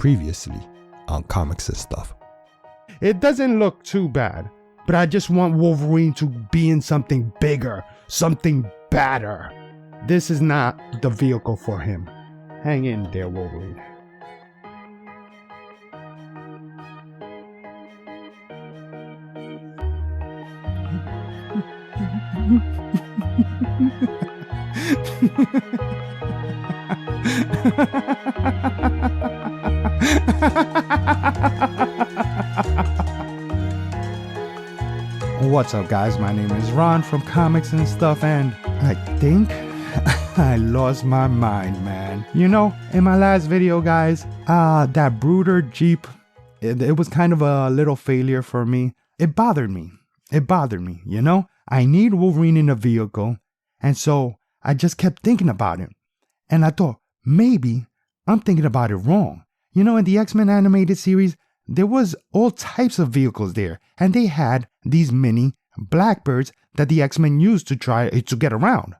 previously on Comics and Stuff. It doesn't look too bad, but I just want Wolverine to be in something bigger, something badder. This is not the vehicle for him. Hang in there, Wolverine. What's up, guys? My name is Ron from Comics and Stuff, and I think I lost my mind, man. You know, in my last video, guys, that Brooder Jeep, it was kind of a little failure for me. It bothered me, you know? I need Wolverine in a vehicle, and so I just kept thinking about it. And I thought, maybe I'm thinking about it wrong. You know, in the X-Men animated series, there was all types of vehicles there, and they had these mini Blackbirds that the X-Men used to try to get around.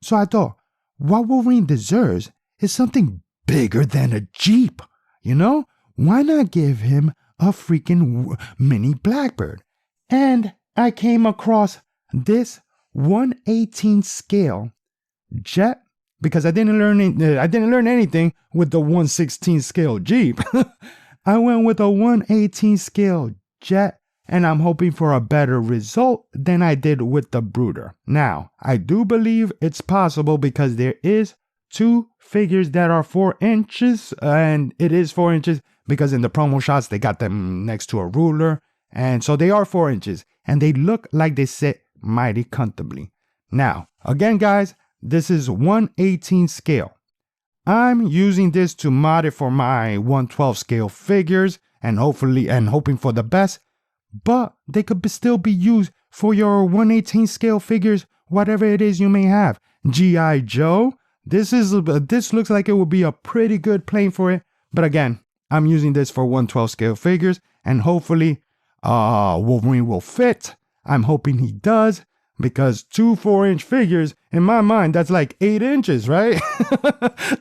So I thought, what Wolverine deserves is something bigger than a Jeep. You know, why not give him a freaking mini Blackbird? And I came across this 1/18 scale jet, because I didn't learn anything with the 1/16 scale Jeep. I went with a 1/18 scale jet, and I'm hoping for a better result than I did with the Brooder. Now, I do believe it's possible because there is two figures that are 4 inches, and it is 4 inches because in the promo shots they got them next to a ruler, and so they are 4 inches, and they look like they sit mighty comfortably. Now, again, guys, this is 1/18 scale. I'm using this to mod it for my 1/12 scale figures and hoping for the best, but they could still be used for your 1/18 scale figures, whatever it is you may have. G.I.Joe, this looks like it would be a pretty good plane for it, but again, I'm using this for 1/12 scale figures, and hopefully Wolverine will fit. I'm hoping he does, because 2 4-inch figures, in my mind, that's like 8 inches, right?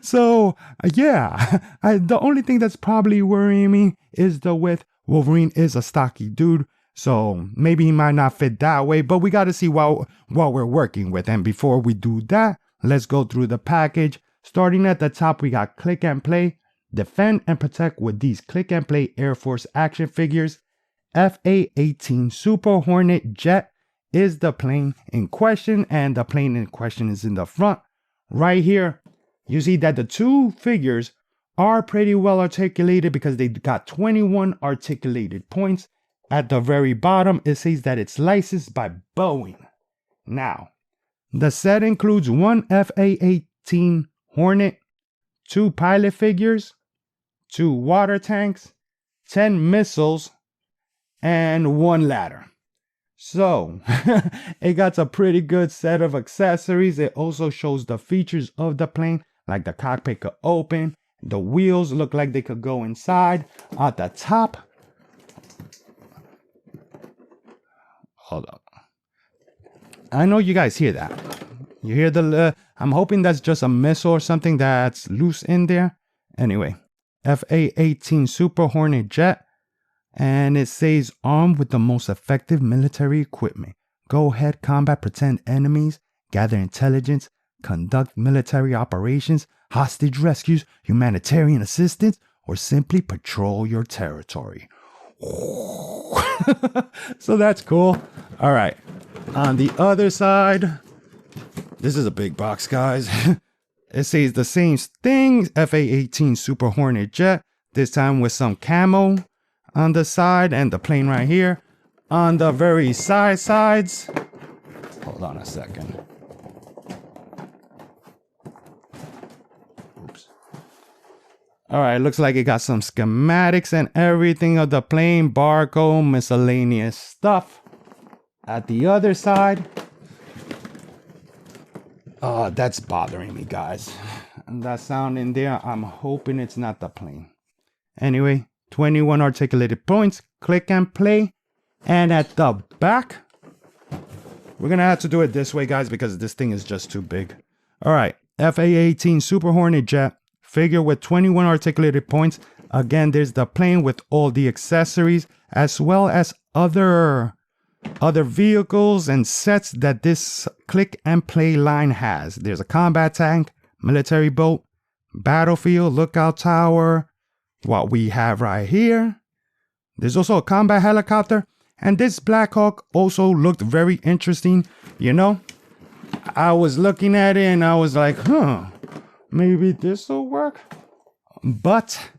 So, yeah, the only thing that's probably worrying me is the width. Wolverine is a stocky dude, so maybe he might not fit that way, but we got to see what we're working with. And before we do that, let's go through the package. Starting at the top, we got Click and Play. Defend and protect with these Click and Play Air Force action figures. A-18 Super Hornet Jet is the plane in question, and the plane in question is in the front. Right here, you see that the two figures are pretty well articulated because they got 21 articulated points. At the very bottom, it says that it's licensed by Boeing. Now, the set includes 1 FA-18 Hornet, 2 pilot figures, 2 water tanks, 10 missiles, and 1 ladder. So, it got a pretty good set of accessories. It also shows the features of the plane, like the cockpit could open, the wheels look like they could go inside. At the top, hold up, I know you guys hear that. You hear the, I'm hoping that's just a missile or something that's loose in there. Anyway, FA-18 Super Hornet Jet. And it says, armed with the most effective military equipment. Go ahead, combat pretend enemies, gather intelligence, conduct military operations, hostage rescues, humanitarian assistance, or simply patrol your territory. So that's cool. All right. On the other side, this is a big box, guys. It says the same thing, FA-18 Super Hornet Jet, this time with some camo on the side, and the plane right here. On the very sides, hold on a second. Oops. All right, looks like it got some schematics and everything of the plane, barcode, miscellaneous stuff. At the other side, oh, that's bothering me, guys. And that sound in there, I'm hoping it's not the plane. Anyway, 21 articulated points, Click and Play. And at the back, we're gonna have to do it this way, guys, because this thing is just too big. All right, FA-18 Super Hornet Jet, figure with 21 articulated points. Again, there's the plane with all the accessories, as well as other vehicles and sets that this click and play line has. There's a combat tank, military boat, battlefield, lookout tower, what we have right here. There's also a combat helicopter, and this Black Hawk also looked very interesting. You know, I was looking at it and I was like, maybe this will work. But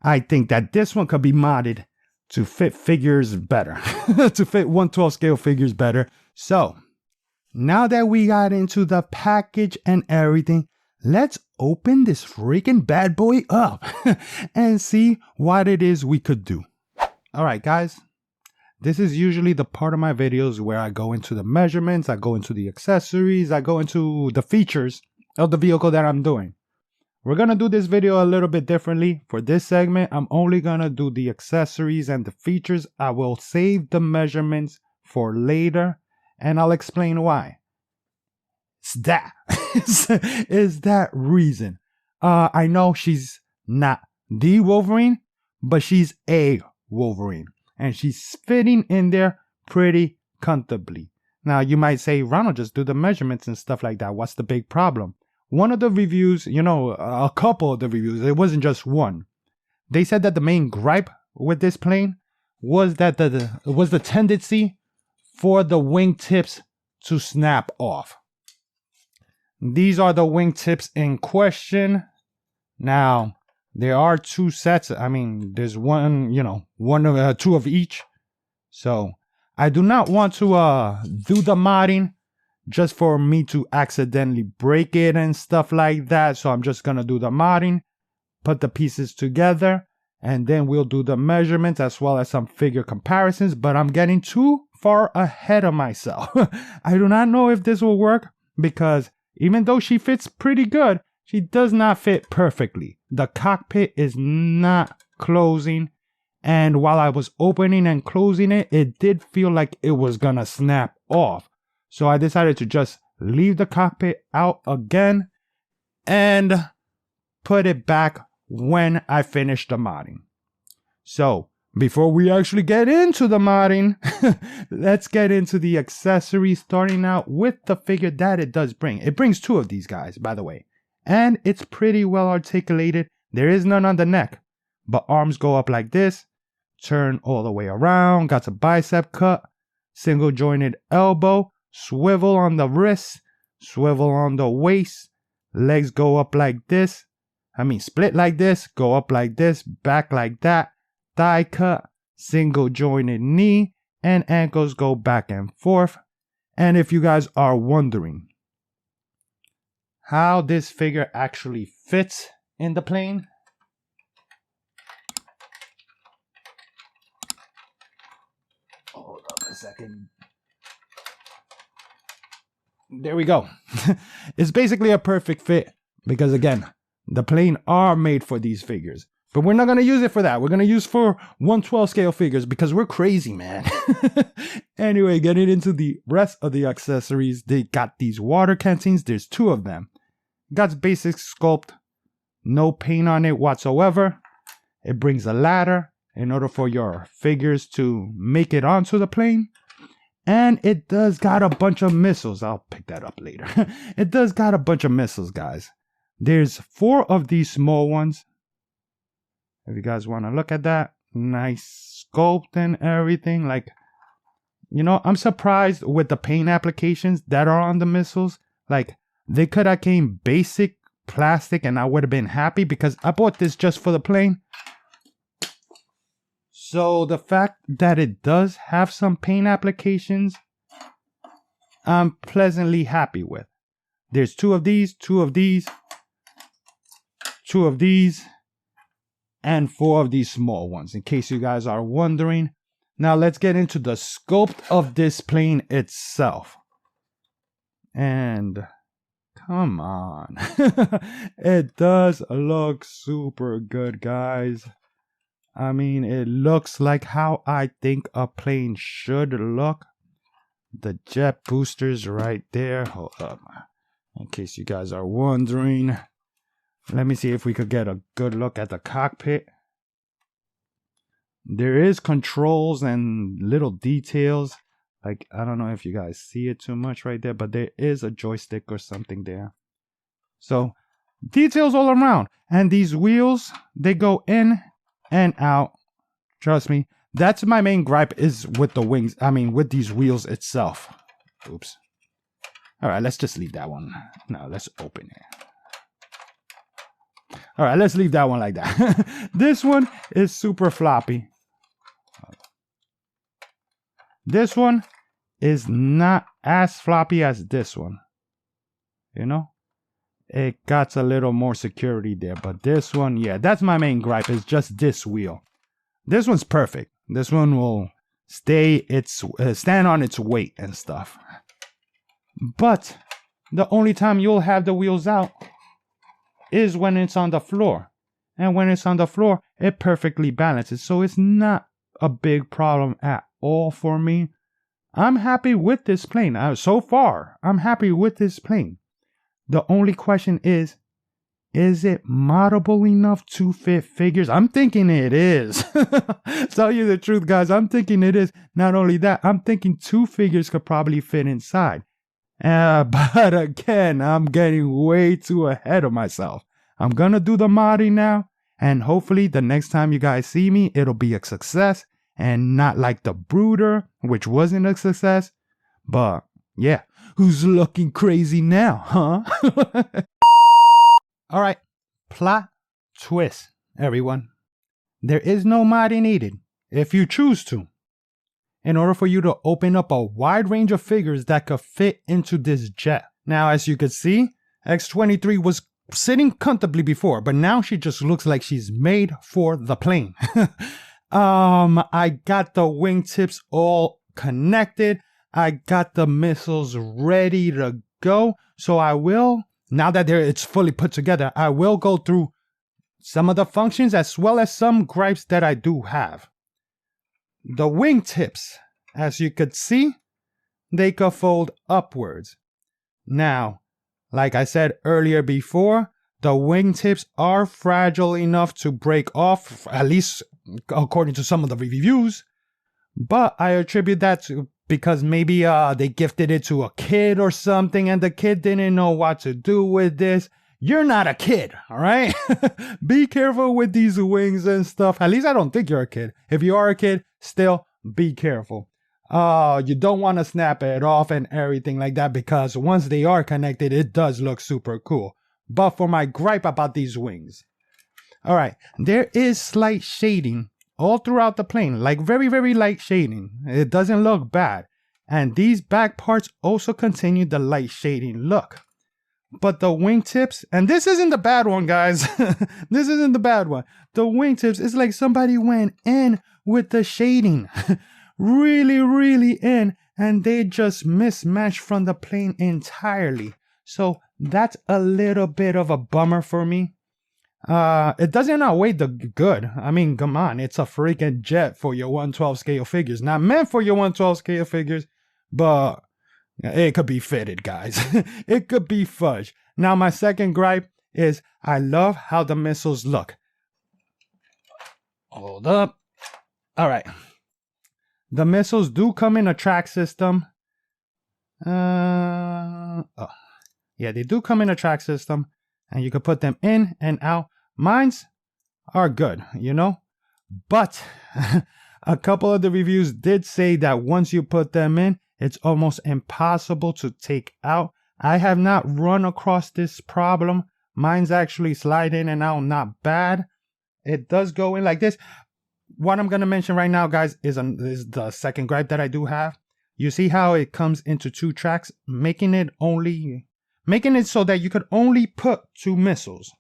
I think that this one could be modded to fit figures better, to fit 1/12 scale figures better. So now that we got into the package and everything, let's open this freaking bad boy up and see what it is we could do. All right, guys, this is usually the part of my videos where I go into the measurements, I go into the accessories, I go into the features of the vehicle that I'm doing. We're going to do this video a little bit differently. For this segment, I'm only going to do the accessories and the features. I will save the measurements for later, and I'll explain why. It's that. It's that reason. I know she's not the Wolverine, but she's a Wolverine, and she's fitting in there pretty comfortably. Now, you might say, Ronald, just do the measurements and stuff like that. What's the big problem? One of the reviews, you know, a couple of the reviews, it wasn't just one. They said that the main gripe with this plane was that the tendency for the wingtips to snap off. These are the wingtips in question. Now, there are two sets. I mean, there's one, you know, two of each. So I do not want to do the modding just for me to accidentally break it and stuff like that. So I'm just gonna do the modding, put the pieces together, and then we'll do the measurements as well as some figure comparisons. But I'm getting too far ahead of myself. I do not know if this will work, because even though she fits pretty good, she does not fit perfectly. The cockpit is not closing, and while I was opening and closing it, it did feel like it was gonna snap off. So I decided to just leave the cockpit out again and put it back when I finished the modding. So before we actually get into the modding, let's get into the accessories, starting out with the figure that it does bring. It brings two of these guys, by the way, and it's pretty well articulated. There is none on the neck, but arms go up like this, turn all the way around, got a bicep cut, single jointed elbow, swivel on the wrist, swivel on the waist, legs go up like this. I mean, split like this, go up like this, back like that, thigh cut, single jointed knee, and ankles go back and forth. And if you guys are wondering how this figure actually fits in the plane, hold up a second. There we go. It's basically a perfect fit because, again, the plane are made for these figures. But we're not going to use it for that. We're going to use for 1/12 scale figures because we're crazy, man. Anyway, getting into the rest of the accessories, they got these water canteens. There's two of them. Got basic sculpt, no paint on it whatsoever. It brings a ladder in order for your figures to make it onto the plane. And it does got a bunch of missiles. I'll pick that up later. It does got a bunch of missiles, guys. There's 4 of these small ones. If you guys want to look at that. Nice sculpt and everything. Like, you know, I'm surprised with the paint applications that are on the missiles. Like, they could have came basic plastic and I would have been happy because I bought this just for the plane. So the fact that it does have some paint applications, I'm pleasantly happy with. There's 2 of these, 2 of these, 2 of these, and 4 of these small ones, in case you guys are wondering. Now let's get into the sculpt of this plane itself. And come on. It does look super good, guys. I mean, it looks like how I think a plane should look. The jet boosters right there. Hold up. In case you guys are wondering. Let me see if we could get a good look at the cockpit. there is controls and little details. Like, I don't know if you guys see it too much right there, but there is a joystick or something there. So, details all around. And these wheels, they go in and out. Trust me. That's my main gripe is with the wings. I mean, with these wheels itself. Oops. All right, let's just leave that one. No, let's open it. All right, let's leave that one like that. This one is super floppy. This one is not as floppy as this one. You know? It got a little more security there. But this one, yeah, that's my main gripe is just this wheel. This one's perfect. This one will stand on its weight and stuff. But the only time you'll have the wheels out is when it's on the floor. And when it's on the floor, it perfectly balances. So it's not a big problem at all for me. I'm happy with this plane. So far, I'm happy with this plane. The only question is it moddable enough to fit figures? I'm thinking it is. Tell you the truth, guys. I'm thinking it is. Not only that, I'm thinking 2 figures could probably fit inside. But again, I'm getting way too ahead of myself. I'm gonna do the modding now, and hopefully the next time you guys see me, it'll be a success, and not like the Brooder, which wasn't a success. But yeah, who's looking crazy now, huh? All right, plot twist, everyone. There is no modding needed if you choose to, in order for you to open up a wide range of figures that could fit into this jet. Now, as you could see, X-23 was sitting comfortably before, but now she just looks like she's made for the plane. I got the wingtips all connected. I got the missiles ready to go. So I will, now that it's fully put together, I will go through some of the functions as well as some gripes that I do have. The wingtips, as you could see, they could fold upwards. Now, like I said earlier before, the wingtips are fragile enough to break off, at least according to some of the reviews. But I attribute that to because maybe they gifted it to a kid or something and the kid didn't know what to do with this. You're not a kid, all right? Be careful with these wings and stuff. At least I don't think you're a kid. If you are a kid, still be careful. You don't want to snap it off and everything like that, because once they are connected, it does look super cool. But for my gripe about these wings, all right, there is slight shading all throughout the plane, like very, very light shading. It doesn't look bad. And these back parts also continue the light shading look. But the wingtips, and this isn't the bad one, guys. This isn't the bad one. The wingtips, it's like somebody went in with the shading. Really, really in. And they just mismatched from the plane entirely. So that's a little bit of a bummer for me. It doesn't outweigh the good. I mean, come on. It's a freaking jet for your 1/12 scale figures. Not meant for your 1/12 scale figures, but it could be fitted, guys. It could be fudge. Now, my second gripe is I love how the missiles look. Hold up. All right. The missiles do come in a track system. Yeah, they do come in a track system, and you can put them in and out. Mines are good, you know, but a couple of the reviews did say that once you put them in, it's almost impossible to take out. I have not run across this problem. Mine's actually slide in and out, not bad. It does go in like this. What I'm going to mention right now, guys, is the second gripe that I do have. You see how it comes into 2 tracks, making it so that you could only put 2 missiles.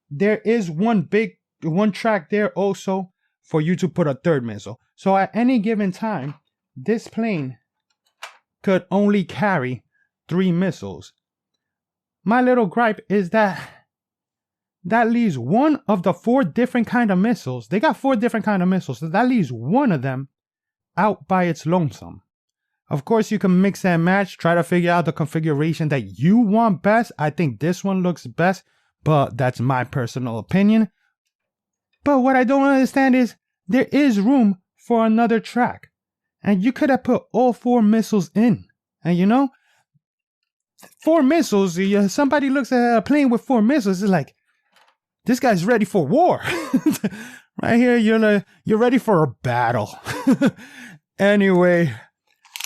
There is one track there also for you to put a 3rd missile. So at any given time, this plane could only carry 3 missiles. My little gripe is that leaves one of the 4 different kind of missiles. They got 4 different kind of missiles. So that leaves one of them out by its lonesome. Of course, you can mix and match, try to figure out the configuration that you want best. I think this one looks best, but that's my personal opinion. But what I don't understand is there is room for another track. And you could have put all 4 missiles in. And you know, 4 missiles, somebody looks at a plane with 4 missiles, it's like, this guy's ready for war. Right here, you're ready for a battle. Anyway,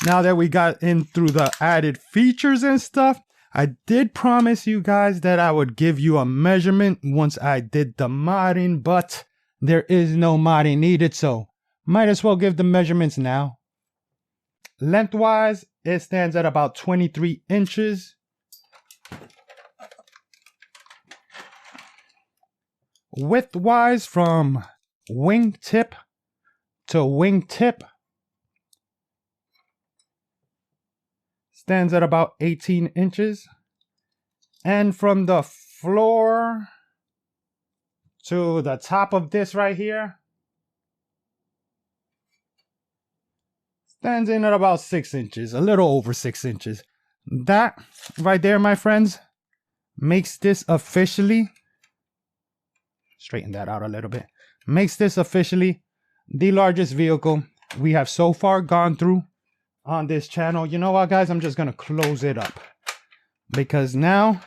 now that we got in through the added features and stuff, I did promise you guys that I would give you a measurement once I did the modding, but there is no modding needed, so might as well give the measurements now. Lengthwise, it stands at about 23 inches. Widthwise, from wingtip to wingtip, stands at about 18 inches. And from the floor to the top of this right here, stands in at about 6 inches, a little over 6 inches. That right there, my friends, makes this officially, straighten that out a little bit, makes this officially the largest vehicle we have so far gone through on this channel. You know what, guys, I'm just gonna close it up because now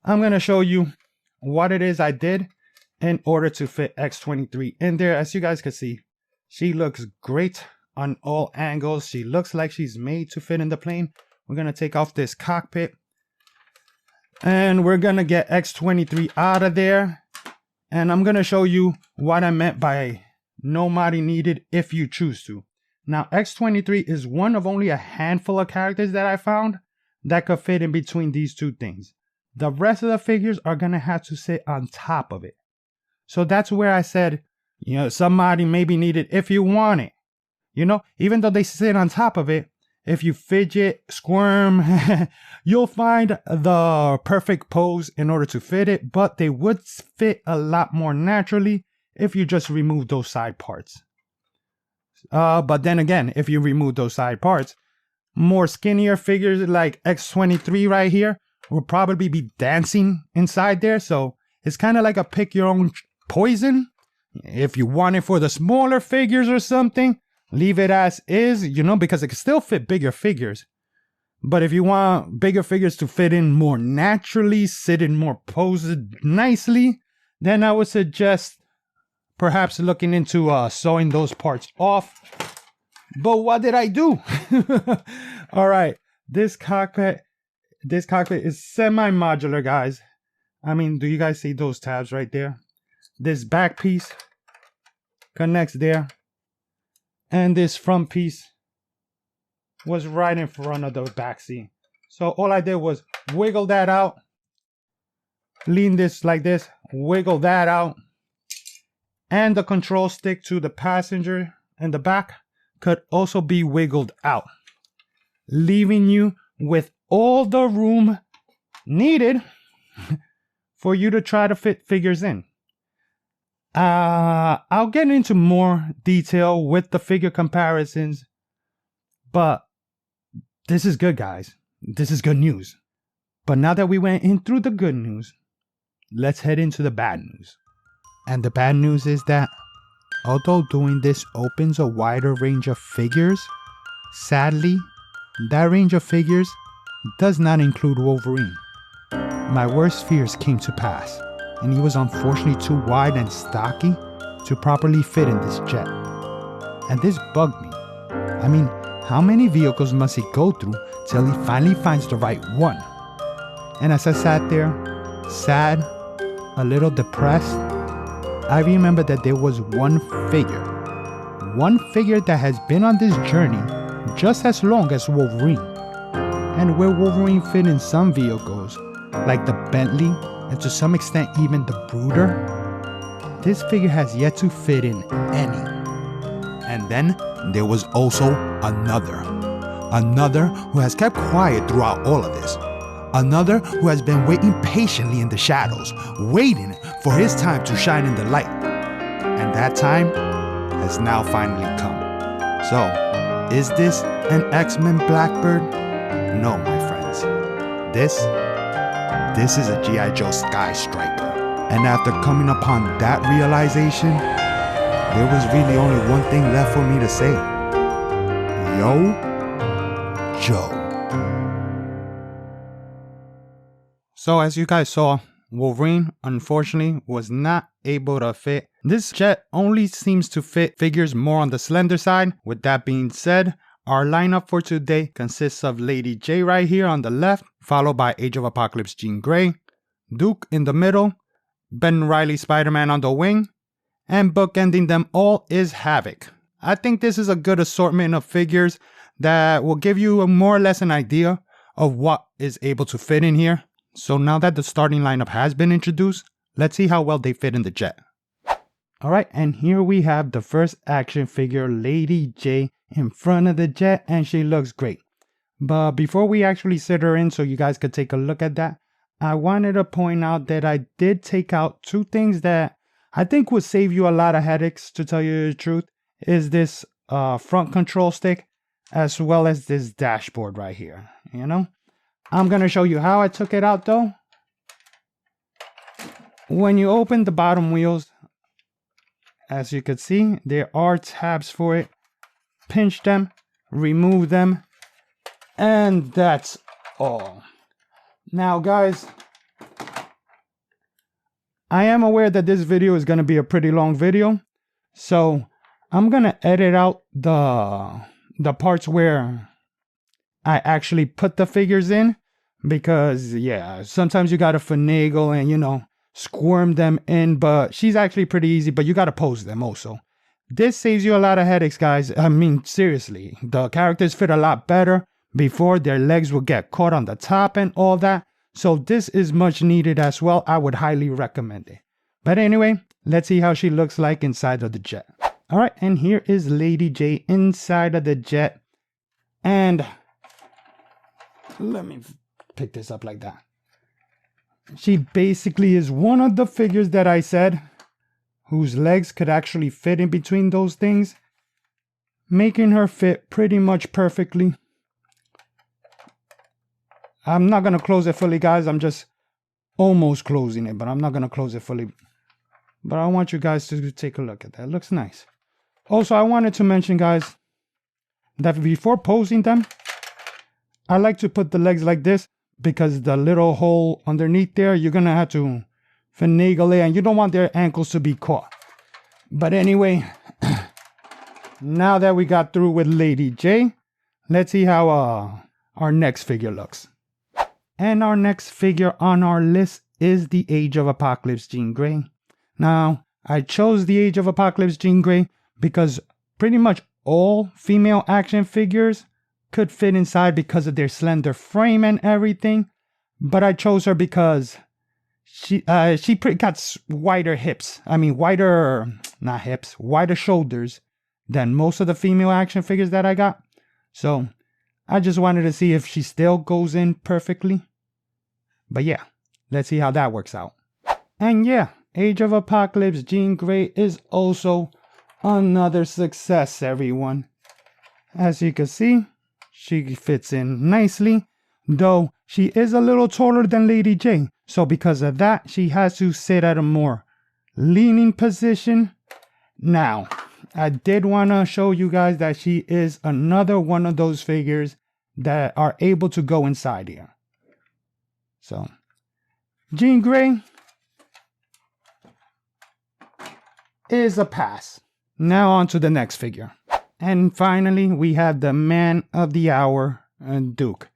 I'm gonna show you what it is I did in order to fit X-23 in there. As you guys can see, she looks great on all angles. She looks like she's made to fit in the plane. We're gonna take off this cockpit and we're gonna get X-23 out of there. And I'm gonna show you what I meant by no modding needed if you choose to. Now, X-23 is one of only a handful of characters that I found that could fit in between these two things. The rest of the figures are gonna have to sit on top of it. So that's where I said, you know, some modding may be needed if you want it. You know, even though they sit on top of it, if you fidget, squirm, you'll find the perfect pose in order to fit it, but they would fit a lot more naturally if you just remove those side parts. But then again, if you remove those side parts, more skinnier figures like X-23 right here will probably be dancing inside there. So it's kind of like a pick your own poison. If you want it for the smaller figures or something, leave it as is, you know, because it can still fit bigger figures. But if you want bigger figures to fit in more naturally, sit in more poses nicely, then I would suggest perhaps looking into sewing those parts off. But what did I do? All right, this cockpit is semi-modular, guys. I mean, do you guys see those tabs right there? This back piece connects there. And this front piece was right in front of the back seat. So all I did was wiggle that out, lean this like this, wiggle that out, and the control stick to the passenger in the back could also be wiggled out, leaving you with all the room needed for you to try to fit figures in. I'll get into more detail with the figure comparisons, but this is good, guys. This is good news. But now that we went in through the good news, let's head into the bad news. And the bad news is that although doing this opens a wider range of figures, sadly, that range of figures does not include Wolverine. My worst fears came to pass, and he was unfortunately too wide and stocky to properly fit in this jet. And this bugged me. I mean, how many vehicles must he go through till he finally finds the right one? And as I sat there, sad, a little depressed, I remember that there was one figure that has been on this journey just as long as Wolverine. And where Wolverine fit in some vehicles, like the Bentley, and to some extent even the Brooder, this figure has yet to fit in any. And then there was also another who has kept quiet throughout all of this. Another who has been waiting patiently in the shadows, waiting for his time to shine in the light. And that time has now finally come. So, is this an X-men Blackbird? No, my friends. This is a G.I. Joe Skystriker. And after coming upon that realization, there was really only one thing left for me to say. Yo, Joe. So as you guys saw, Wolverine unfortunately was not able to fit. This jet only seems to fit figures more on the slender side. With that being said, our lineup for today consists of Lady J right here on the left, followed by Age of Apocalypse Jean Grey, Duke in the middle, Ben Reilly Spider-Man on the wing, and bookending them all is Havoc. I think this is a good assortment of figures that will give you more or less an idea of what is able to fit in here. So now that the starting lineup has been introduced, let's see how well they fit in the jet. Alright, and here we have the first action figure, Lady J, in front of the jet, and she looks great. But before we actually sit her in so you guys could take a look at that, I wanted to point out that I did take out two things that I think would save you a lot of headaches, to tell you the truth, is this front control stick, as well as this dashboard right here, you know? I'm going to show you how I took it out though. When you open the bottom wheels, as you can see, there are tabs for it. Pinch them, remove them, and that's all. Now guys, I am aware that this video is going to be a pretty long video, so I'm going to edit out the parts where I actually put the figures in, because yeah, sometimes you got to finagle and, you know, squirm them in, but she's actually pretty easy, but you got to pose them also. This saves you a lot of headaches, guys. I mean, seriously, the characters fit a lot better before. Their legs will get caught on the top and all that. So this is much needed as well. I would highly recommend it. But anyway, let's see how she looks like inside of the jet. All right, and here is Lady J inside of the jet. And let me pick this up like that. She basically is one of the figures that I said whose legs could actually fit in between those things, making her fit pretty much perfectly. I'm not going to close it fully, guys. I'm just almost closing it, but I'm not going to close it fully. But I want you guys to take a look at that. It looks nice. Also, I wanted to mention, guys, that before posing them, I like to put the legs like this, because the little hole underneath there, you're going to have to finagle it, and you don't want their ankles to be caught. But anyway, now that we got through with Lady J, let's see how our next figure looks. And our next figure on our list is the Age of Apocalypse Jean Grey. Now, I chose the Age of Apocalypse Jean Grey because pretty much all female action figures could fit inside because of their slender frame and everything. But I chose her because she got wider hips. I mean, not hips, wider shoulders than most of the female action figures that I got. So I just wanted to see if she still goes in perfectly. But yeah, let's see how that works out. And yeah, Age of Apocalypse Jean Grey is also another success, everyone. As you can see, she fits in nicely, though she is a little taller than Lady J. So because of that, she has to sit at a more leaning position. Now, I did want to show you guys that she is another one of those figures that are able to go inside here. So, Jean Grey is a pass. Now on to the next figure. And finally, we have the man of the hour, Duke.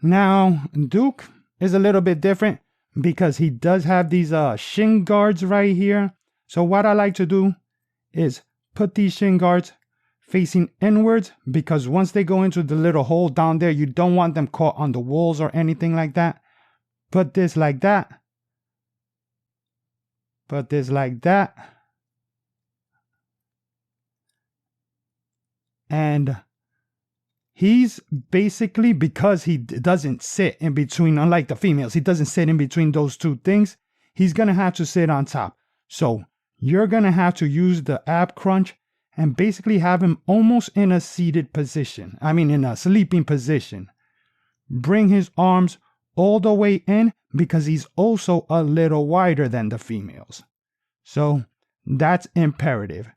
Now, Duke is a little bit different because he does have these shin guards right here. So what I like to do is put these shin guards facing inwards, because once they go into the little hole down there, you don't want them caught on the walls or anything like that. Put this like that. Put this like that. And he's basically, because he doesn't sit in between, unlike the females, he doesn't sit in between those two things. He's going to have to sit on top. So you're going to have to use the ab crunch and basically have him almost in a seated position. I mean, in a sleeping position. Bring his arms all the way in, because he's also a little wider than the females. So that's imperative.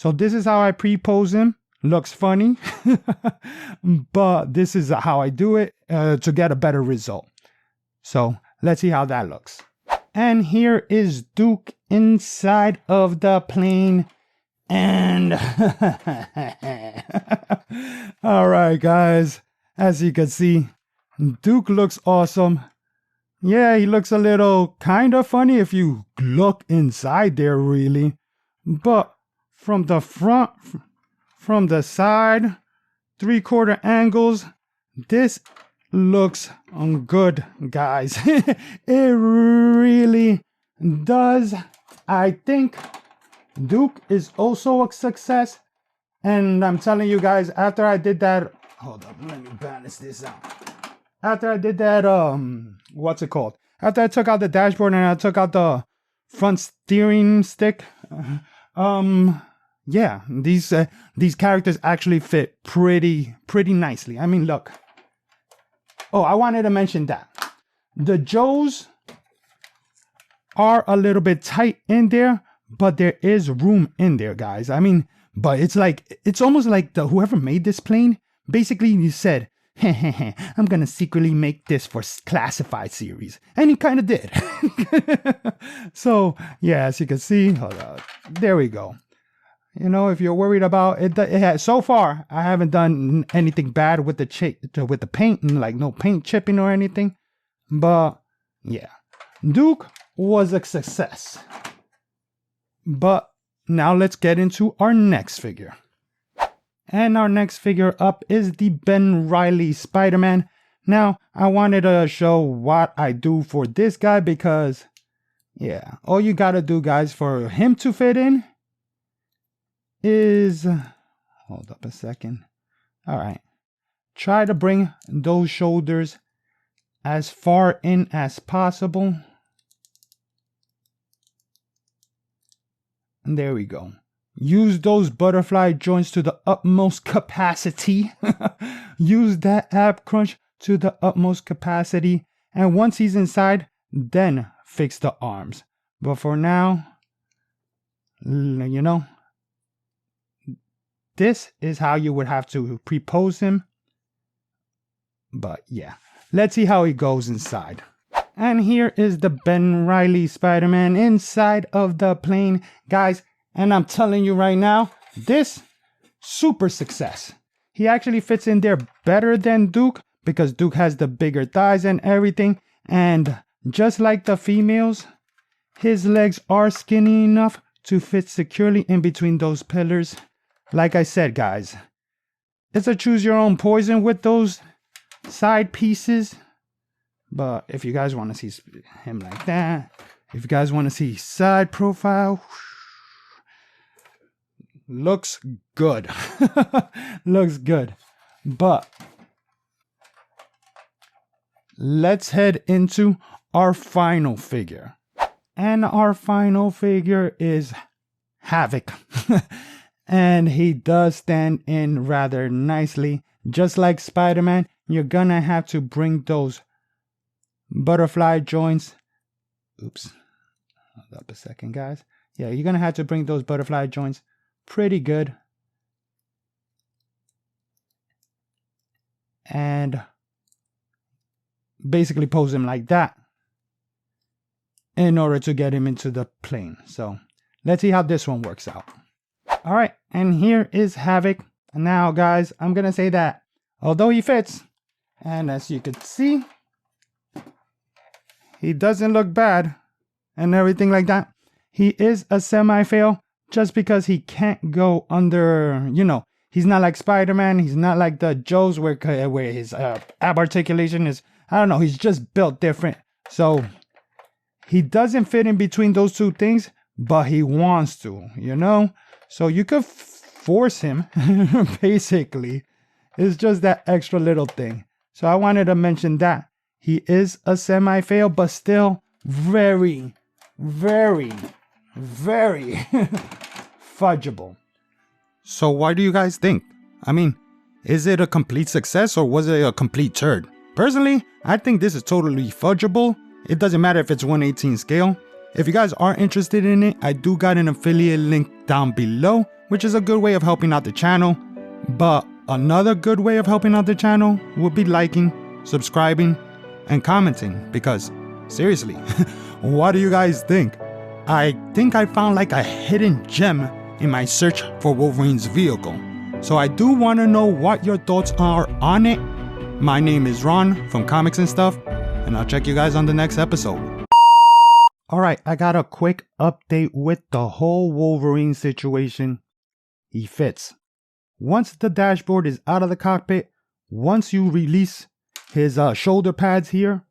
So this is how I pre-pose him. Looks funny, but this is how I do it to get a better result. So let's see how that looks. And here is Duke inside of the plane. And all right, guys, as you can see, Duke looks awesome. Yeah, he looks a little kind of funny if you look inside there, really. But from the front, from the side, 3/4 angles, this looks good, guys. It really does. I think Duke is also a success. And I'm telling you guys, after I did that, hold up, let me balance this out. After I did that, what's it called? After I took out the dashboard and I took out the front steering stick, yeah, these characters actually fit pretty nicely. I mean, look. Oh, I wanted to mention that the Joes are a little bit tight in there, but there is room in there, guys. I mean, but it's almost like whoever made this plane basically you said, I'm gonna secretly make this for classified series, and he kind of did. So yeah, as you can see, hold on, there we go. You know, if you're worried about it, so far I haven't done anything bad with the paint, and like no paint chipping or anything. But yeah, Duke was a success. But now let's get into our next figure. And our next figure up is the Ben Reilly Spider-Man. Now, I wanted to show what I do for this guy because, yeah, all you gotta do, guys, for him to fit in is, hold up a second. All right. Try to bring those shoulders as far in as possible. And there we go. Use those butterfly joints to the utmost capacity. Use that ab crunch to the utmost capacity. And once he's inside, then fix the arms. But for now, you know, this is how you would have to pre-pose him. But yeah, let's see how he goes inside. And here is the Ben Reilly Spider-Man inside of the plane, guys. And I'm telling you right now, this super success. He actually fits in there better than Duke because Duke has the bigger thighs and everything. And just like the females, his legs are skinny enough to fit securely in between those pillars. Like I said, guys, it's a choose your own poison with those side pieces. But if you guys want to see him like that, if you guys want to see side profile, looks good. Looks good. But let's head into our final figure. And our final figure is Havoc. And he does stand in rather nicely. Just like Spider-Man, you're gonna have to bring those butterfly joints. Oops. Hold up a second, guys. Yeah, you're gonna have to bring those butterfly joints pretty good. And basically pose him like that in order to get him into the plane. So let's see how this one works out. All right, and here is Havoc. And now, guys, I'm gonna say that although he fits, and as you can see, he doesn't look bad and everything like that, he is a semi-fail just because he can't go under, you know, he's not like Spider-Man, he's not like the Joes where his ab articulation is, I don't know, he's just built different. So he doesn't fit in between those two things, but he wants to, you know? So you could force him, basically. It's just that extra little thing. So I wanted to mention that. He is a semi-fail, but still very, very, very fudgeable. So what do you guys think? I mean, is it a complete success or was it a complete turd? Personally, I think this is totally fudgeable. It doesn't matter if it's 1/18 scale. If you guys are interested in it, I do got an affiliate link down below, which is a good way of helping out the channel. But another good way of helping out the channel would be liking, subscribing, and commenting, because seriously, what do you guys think? I think I found like a hidden gem in my search for Wolverine's vehicle. So I do want to know what your thoughts are on it. My name is Ron from Comics and Stuff, and I'll check you guys on the next episode. Alright, I got a quick update with the whole Wolverine situation. He fits. Once the dashboard is out of the cockpit, once you release his shoulder pads here,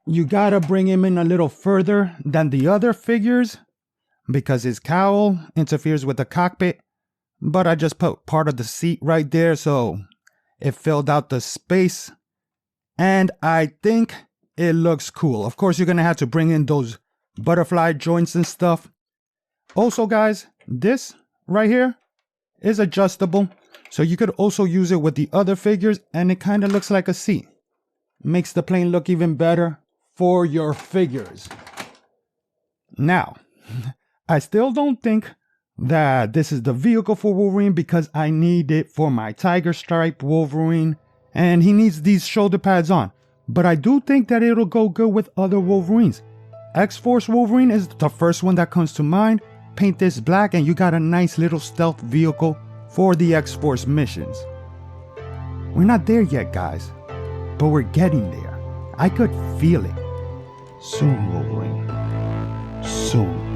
you gotta bring him in a little further than the other figures because his cowl interferes with the cockpit. But I just put part of the seat right there so it filled out the space. And I think it looks cool. Of course, you're gonna have to bring in those butterfly joints and stuff. Also, guys, this right here is adjustable, so you could also use it with the other figures, and it kind of looks like a seat. Makes the plane look even better for your figures. Now, I still don't think that this is the vehicle for Wolverine because I need it for my Tiger Stripe Wolverine, and he needs these shoulder pads on. But I do think that it'll go good with other Wolverines. X-Force Wolverine is the first one that comes to mind. Paint this black and you got a nice little stealth vehicle for the X-Force missions. We're not there yet, guys, but we're getting there. I could feel it. Soon, Wolverine. Soon.